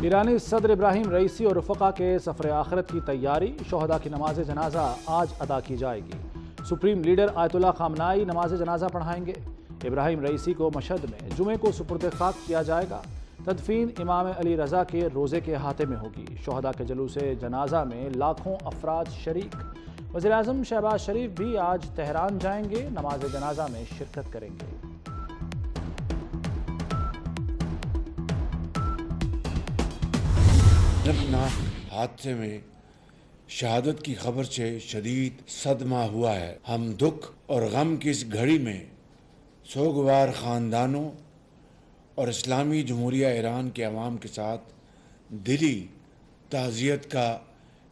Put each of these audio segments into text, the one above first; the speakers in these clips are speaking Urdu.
ایرانی صدر ابراہیم رئیسی اور رفقا کے سفر آخرت کی تیاری، شہداء کی نماز جنازہ آج ادا کی جائے گی۔ سپریم لیڈر آیت اللہ خامنائی نماز جنازہ پڑھائیں گے۔ ابراہیم رئیسی کو مشہد میں جمعے کو سپرد خاک کیا جائے گا۔ تدفین امام علی رضا کے روزے کے احاطے میں ہوگی۔ شہداء کے جلوس جنازہ میں لاکھوں افراد شریک۔ وزیر اعظم شہباز شریف بھی آج تہران جائیں گے، نماز جنازہ میں شرکت کریں گے۔ دردناک حادثے میں شہادت کی خبر سے شدید صدمہ ہوا ہے۔ ہم دکھ اور غم کی اس گھڑی میں سوگوار خاندانوں اور اسلامی جمہوریہ ایران کے عوام کے ساتھ دلی تعزیت کا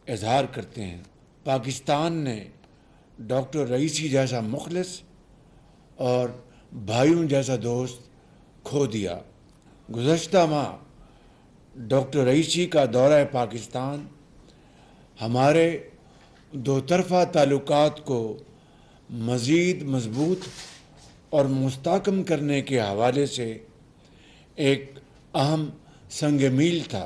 اظہار کرتے ہیں۔ پاکستان نے ڈاکٹر رئیسی جیسا مخلص اور بھائیوں جیسا دوست کھو دیا۔ گزشتہ ماہ ڈاکٹر رئیسی کا دورہ پاکستان ہمارے دو طرفہ تعلقات کو مزید مضبوط اور مستحکم کرنے کے حوالے سے ایک اہم سنگ میل تھا۔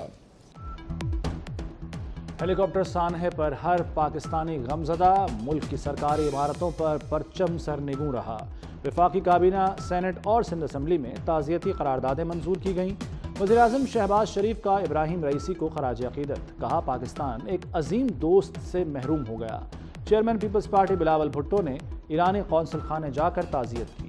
ہیلی کاپٹر سانحے پر ہر پاکستانی غمزدہ، ملک کی سرکاری عمارتوں پر پرچم سرنگوں رہا۔ وفاقی کابینہ، سینٹ اور سندھ اسمبلی میں تعزیتی قراردادیں منظور کی گئیں۔ وزیر اعظم شہباز شریف کا ابراہیم رئیسی کو خراج عقیدت، کہا پاکستان ایک عظیم دوست سے محروم ہو گیا۔ چیئرمین پیپلز پارٹی بلاول بھٹو نے ایرانی قونصل خانے جا کر تعزیت کی۔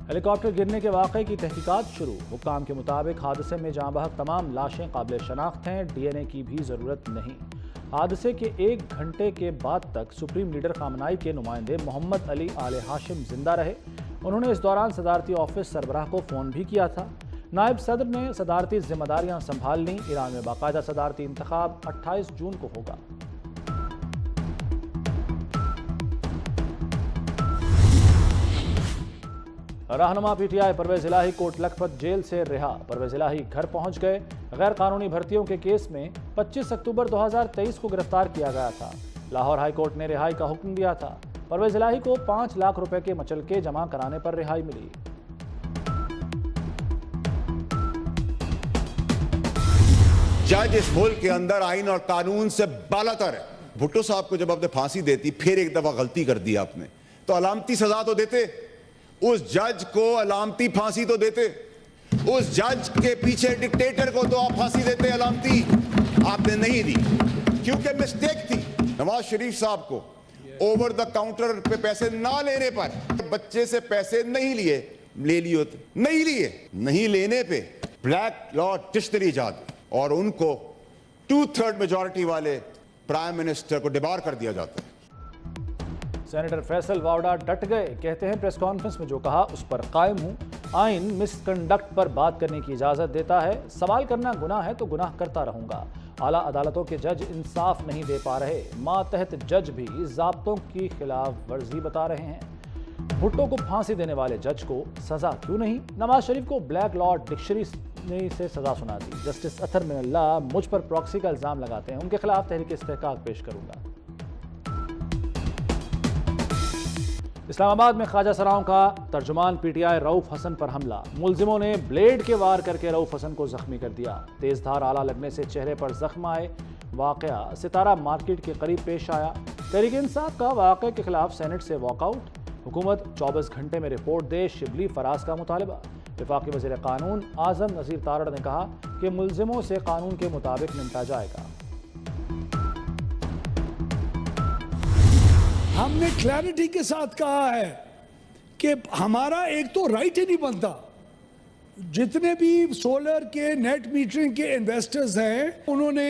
ہیلی کاپٹر گرنے کے واقعے کی تحقیقات شروع۔ حکام کے مطابق حادثے میں جاں بحق تمام لاشیں قابل شناخت ہیں، ڈی این اے کی بھی ضرورت نہیں۔ حادثے کے 1 گھنٹے کے بعد تک سپریم لیڈر خامنائی کے نمائندے محمد علی آل ہاشم زندہ رہے۔ انہوں نے اس دوران صدارتی آفس سربراہ کو فون بھی کیا تھا۔ نائب صدر نے صدارتی ذمہ داریاں سنبھال لیں۔ ایران میں باقاعدہ صدارتی انتخاب 28 جون کو ہوگا۔ رہنما پی ٹی آئی پرویز الہی کوٹ لکھپت جیل سے رہا۔ پرویز الہی گھر پہنچ گئے۔ غیر قانونی بھرتیوں کے کیس میں 25 اکتوبر 2023 کو گرفتار کیا گیا تھا۔ لاہور ہائی کورٹ نے رہائی کا حکم دیا تھا۔ پرویز الہی کو 5 لاکھ روپے کے مچلکے جمع کرانے پر رہائی ملی۔ جج اس ملک کے اندر آئین اور قانون سے بالاتر ہے۔ بھٹو صاحب کو جب آپ نے پھانسی دیتی، پھر ایک دفعہ غلطی کر دی آپ نے، تو علامتی سزا تو دیتے، اس جج کو علامتی پھانسی تو دیتے، اس جج کے پیچھے ڈکٹیٹر کو تو آپ پھانسی دیتے علامتی، آپ نے نہیں دی کیونکہ مسٹیک تھی۔ نواز شریف صاحب کو اوور دا کاؤنٹر پہ پیسے نہ لینے پر بچے سے پیسے نہیں لیے، لے لیے ہوتے، نہیں لینے پہ بلیک لا ڈکشنری ایجاد اور ان کو 2/3 میجورٹی والے پرائم منسٹر کو ڈبار کر دیا جاتا ہے۔ سینیٹر فیصل واوڈا ڈٹ گئے، کہتے ہیں پریس کانفرنس میں جو کہا اس پر قائم ہوں۔ آئین مس کنڈکٹ پر بات کرنے کی اجازت دیتا ہے، سوال کرنا گناہ ہے تو گناہ کرتا رہوں گا۔ اعلیٰ عدالتوں کے جج انصاف نہیں دے پا رہے، ماتحت جج بھی ضابطوں کی خلاف ورزی بتا رہے ہیں۔ بھٹو کو پھانسی دینے والے جج کو سزا کیوں نہیں؟ نواز شریف کو بلیک لا ڈکشنری سے سزا سنا دی۔ جسٹس اطہر من اللہ مجھ پر پراکسی کا الزام لگاتے ہیں، ان کے خلاف تحریک استحقاق پیش کروں گا۔ اسلام آباد میں خواجہ سراؤں کا ترجمان پی ٹی آئی رؤف حسن پر حملہ۔ ملزموں نے بلیڈ کے وار کر کے رؤف حسن کو زخمی کر دیا۔ تیز دھار آلہ لگنے سے چہرے پر زخم آئے۔ واقعہ ستارہ مارکیٹ کے قریب پیش آیا۔ تحریک انصاف کا واقعے کے خلاف سینٹ سے واک آؤٹ۔ حکومت 24 گھنٹے میں رپورٹ دے، شبلی فراز کا مطالبہ۔ وفاقی وزیر قانون اعظم نذیر تارڑ نے کہا کہ ملزموں سے قانون کے مطابق نمٹا جائے گا۔ ہم نے کلیئرٹی کے ساتھ کہا ہے کہ ہمارا ایک تو رائٹ ہی نہیں بنتا۔ جتنے بھی سولر کے نیٹ میٹرنگ کے انویسٹرز ہیں، انہوں نے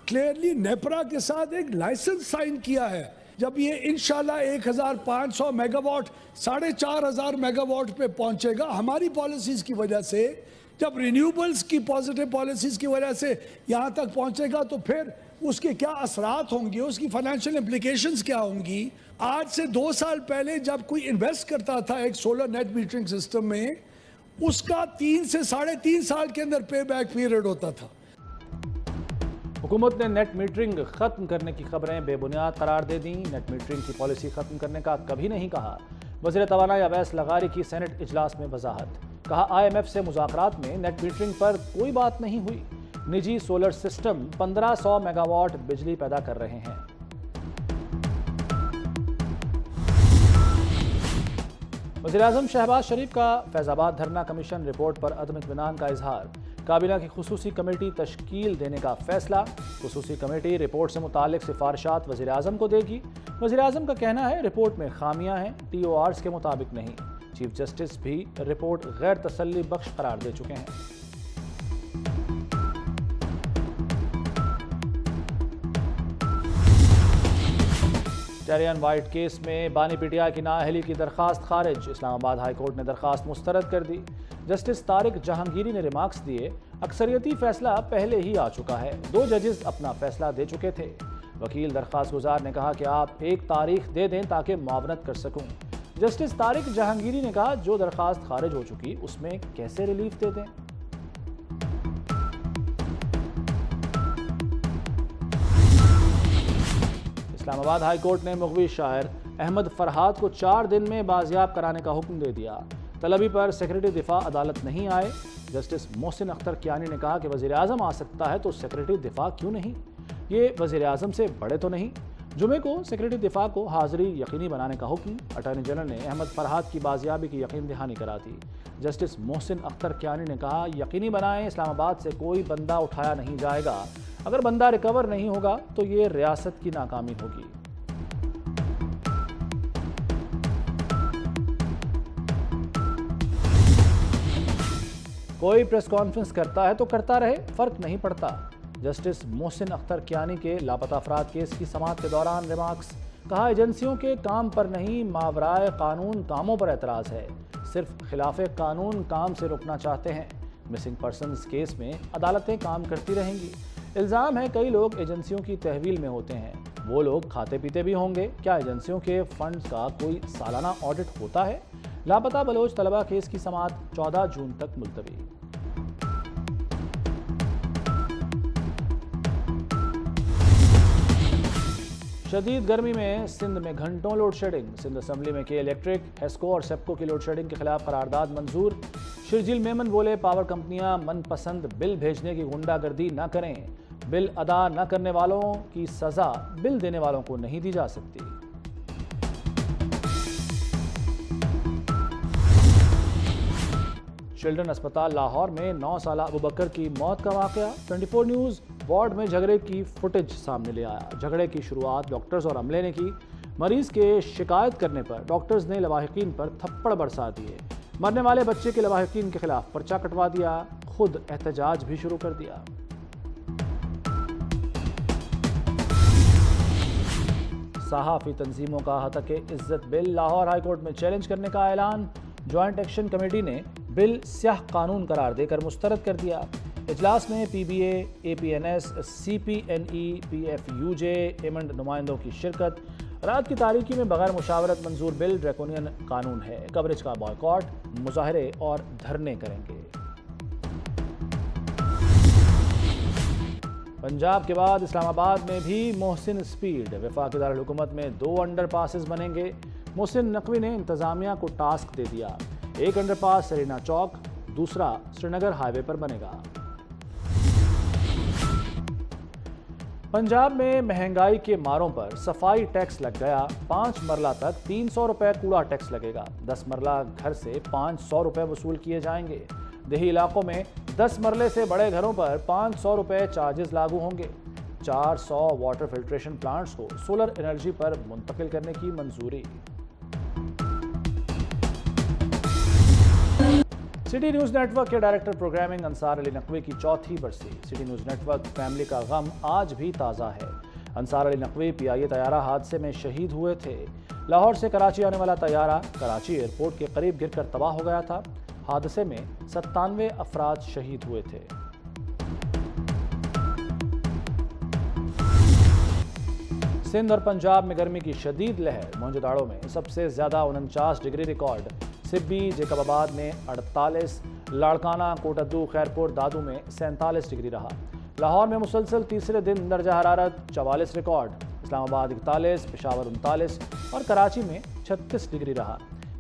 کلیئرلی نیپرا کے ساتھ ایک لائسنس سائن کیا ہے۔ جب یہ انشاءاللہ 1500 میگا واٹ 4500 میگا واٹ پہ پہنچے گا، ہماری پالیسیز کی وجہ سے، جب رینیوبلز کی پازیٹیو پالیسیز کی وجہ سے یہاں تک پہنچے گا، تو پھر اس کے کیا اثرات ہوں گے، اس کی فائنینشیل امپلیکیشنز کیا ہوں گی۔ آج سے 2 سال پہلے جب کوئی انویسٹ کرتا تھا ایک سولر نیٹ میٹرنگ سسٹم میں، اس کا 3 سے 3.5 سال کے اندر پے بیک پیریڈ ہوتا تھا۔ حکومت نے نیٹ میٹرنگ ختم کرنے کی خبریں بے بنیاد قرار دے دیں۔ نیٹ میٹرنگ کی پالیسی ختم کرنے کا کبھی نہیں کہا۔ وزیر توانائی اویس لغاری کی سینٹ اجلاس میں وضاحت، کہا IMF سے مذاکرات میں نیٹ میٹرنگ پر کوئی بات نہیں ہوئی، نجی سولر سسٹم 1500 میگا واٹ بجلی پیدا کر رہے ہیں۔ وزیراعظم شہباز شریف کا فیض آباد دھرنا کمیشن رپورٹ پر عدم اطمینان کا اظہار، کابینہ کی خصوصی کمیٹی تشکیل دینے کا فیصلہ، خصوصی کمیٹی رپورٹ سے متعلق سفارشات وزیراعظم کو دے گی، وزیراعظم کا کہنا ہے رپورٹ میں خامیاں ہیں، TORs کے مطابق نہیں، چیف جسٹس بھی رپورٹ غیر تسلی بخش قرار دے چکے ہیں۔ ٹیریان وائٹ کیس میں بانی PTI کی نااہلی کی درخواست خارج، اسلام آباد ہائی کورٹ نے درخواست مسترد کر دی، جسٹس طارق جہانگیری نے ریمارکس دیے، اکثریتی فیصلہ پہلے ہی آ چکا ہے، 2 ججز اپنا فیصلہ دے چکے تھے، وکیل درخواست گزار نے کہا کہ آپ ایک تاریخ دے دیں تاکہ معاونت کر سکوں، جسٹس طارق جہانگیری نے کہا جو درخواست خارج ہو چکی اس میں کیسے ریلیف دے دیں۔ اسلام آباد ہائی کورٹ نے مغوی شاعر احمد فرحات کو 4 دن میں بازیاب کرانے کا حکم دے دیا، طلبی پر سیکرٹری دفاع عدالت نہیں آئے، جسٹس محسن اختر کیانی نے کہا کہ وزیر اعظم آ سکتا ہے تو سیکرٹری دفاع کیوں نہیں، یہ وزیر اعظم سے بڑے تو نہیں، جمعے کو سیکرٹری دفاع کو حاضری یقینی بنانے کا حکم، اٹارنی جنرل نے احمد فرحات کی بازیابی کی یقین دہانی کرا دی، جسٹس محسن اختر کیانی نے کہا یقینی بنائیں اسلام آباد سے کوئی بندہ اٹھایا نہیں جائے گا، اگر بندہ ریکور نہیں ہوگا تو یہ ریاست کی ناکامی ہوگی۔ کوئی پریس کانفرنس کرتا ہے تو کرتا رہے، فرق نہیں پڑتا، جسٹس محسن اختر کیانی کے لاپتہ افراد کیس کی سماعت کے دوران ریمارکس، کہا ایجنسیوں کے کام پر نہیں ماورائے قانون کاموں پر اعتراض ہے، صرف خلاف قانون کام سے روکنا چاہتے ہیں، مسنگ پرسنز کیس میں عدالتیں کام کرتی رہیں گی، الزام ہے کئی لوگ ایجنسیوں کی تحویل میں ہوتے ہیں، وہ لوگ کھاتے پیتے بھی ہوں گے، کیا ایجنسیوں کے فنڈز کا کوئی سالانہ آڈٹ ہوتا ہے؟ لاپتہ بلوچ طلبہ کیس کی سماعت 14 جون تک ملتوی۔ شدید گرمی میں سندھ میں گھنٹوں لوڈ شیڈنگ، سندھ اسمبلی میں الیکٹرک، ہیسکو اور سیپکو کی لوڈ شیڈنگ کے خلاف قرارداد منظور، شرجیل میمن بولے پاور کمپنیاں من پسند بل بھیجنے کی غنڈہ گردی نہ کریں، بل ادا نہ کرنے والوں کی سزا بل دینے والوں کو نہیں دی جا سکتی۔ چلڈرن اسپتال لاہور میں 9 سالہ ابوبکر کی موت کا واقعہ، 24 نیوز وارڈ میں جھگڑے کی فوٹیج سامنے لے آیا، جھگڑے کی شروعات ڈاکٹرز اور عملے نے کی، مریض کے شکایت کرنے پر ڈاکٹرز نے لواحقین پر تھپڑ برسا دیے، مرنے والے بچے کے لواحقین کے خلاف پرچہ کٹوا دیا، خود احتجاج بھی شروع کر دیا۔ صحافی تنظیموں کا حقوق عزت بل لاہور ہائی کورٹ میں چیلنج کرنے کا اعلان، جوائنٹ ایکشن کمیٹی نے بل سیاہ قانون قرار دے کر مسترد کر دیا، اجلاس میں PBA، APNS، CPNE، PFUJ، ایمنڈ نمائندوں کی شرکت، رات کی تاریکی میں بغیر مشاورت منظور بل ڈریکونین قانون ہے، کوریج کا بائیکاٹ، مظاہرے اور دھرنے کریں گے۔ پنجاب کے بعد اسلام آباد میں بھی محسن سپیڈ، وفاقی دارالحکومت میں 2 انڈر پاسز بنیں گے، محسن نقوی نے انتظامیہ کو ٹاسک دے دیا، ایک انڈر پاس سرینا چوک، دوسرا سری نگر ہائی وے پر بنے گا۔ پنجاب میں مہنگائی کے ماروں پر صفائی ٹیکس لگ گیا، 5 مرلہ تک 300 روپے کوڑا ٹیکس لگے گا، 10 مرلہ گھر سے 500 روپے وصول کیے جائیں گے، دیہی علاقوں میں 10 مرلے سے بڑے گھروں پر 500 روپے چارجز لاگو ہوں گے، 400 واٹر فلٹریشن پلانٹس کو سولر انرجی پر منتقل کرنے کی منظوری۔ سٹی نیوز نیٹ ورک کے ڈائریکٹر پروگرامنگ انصار علی نقوی کی 4تھی برسی، city news network family کا غم آج بھی تازہ ہے، انصار علی نقوی PIA طیارہ حادثے میں شہید ہوئے تھے، لاہور سے کراچی آنے والا طیارہ کراچی ایئرپورٹ کے قریب گر کر تباہ ہو گیا تھا، حادثے میں 97 افراد شہید ہوئے تھے۔ سندھ اور پنجاب میں گرمی کی شدید لہر، موہنجو داڑو میں سب سے زیادہ 49 ڈگری ریکارڈ، سبی جیکب آباد میں 48، لاڑکانہ، کوٹدو، خیرپور، دادو میں 47 ڈگری رہا، لاہور میں مسلسل تیسرے دن درجہ حرارت 44 ریکارڈ، اسلام آباد 41، پشاور 39 اور کراچی میں 36 ڈگری رہا۔